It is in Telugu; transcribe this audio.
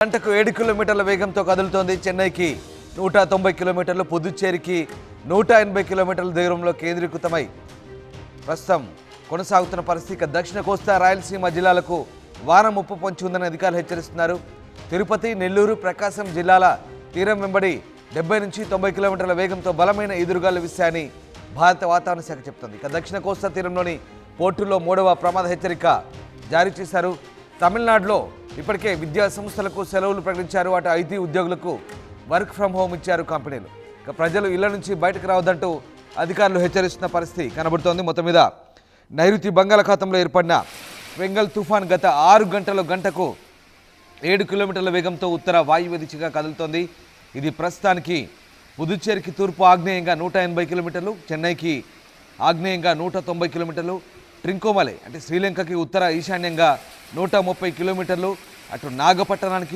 గంటకు 7 కిలోమీటర్ల వేగంతో కదులుతోంది. చెన్నైకి 190 కిలోమీటర్లు, పుదుచ్చేరికి 180 కిలోమీటర్ల దూరంలో కేంద్రీకృతమై ప్రస్తుతం కొనసాగుతున్న పరిస్థితి. దక్షిణ కోస్తా రాయలసీమ జిల్లాలకు వారం ముప్పు పొంచి ఉందని అధికారులు హెచ్చరిస్తున్నారు. తిరుపతి, నెల్లూరు, ప్రకాశం జిల్లాల తీరం వెంబడి 70 నుంచి 90 కిలోమీటర్ల వేగంతో బలమైన ఎదురుగాలు వీశాయని భారత వాతావరణ శాఖ చెబుతోంది. దక్షిణ కోస్తా తీరంలోని పోర్టుల్లో 3వ ప్రమాద హెచ్చరిక జారీ చేశారు. తమిళనాడులో ఇప్పటికే విద్యా సంస్థలకు సెలవులు ప్రకటించారు. అటు ఐటీ ఉద్యోగులకు వర్క్ ఫ్రమ్ హోమ్ ఇచ్చారు కంపెనీలు. ఇక ప్రజలు ఇళ్ల నుంచి బయటకు రావద్దంటూ అధికారులు హెచ్చరిస్తున్న పరిస్థితి కనబడుతోంది. మొత్తం మీద నైరుతి బంగాళాఖాతంలో ఏర్పడిన వెంగల్ తుఫాన్ గత 6 గంటలు గంటకు 7 కిలోమీటర్ల వేగంతో ఉత్తర వాయువ్య దిశగా కదులుతోంది. ఇది ప్రస్తుతానికి పుదుచ్చేరికి తూర్పు ఆగ్నేయంగా 180 కిలోమీటర్లు, చెన్నైకి ఆగ్నేయంగా 190 కిలోమీటర్లు, ట్రింకోమలై అంటే శ్రీలంకకి ఉత్తర ఈశాన్యంగా 130 కిలోమీటర్లు, అటు నాగపట్టణానికి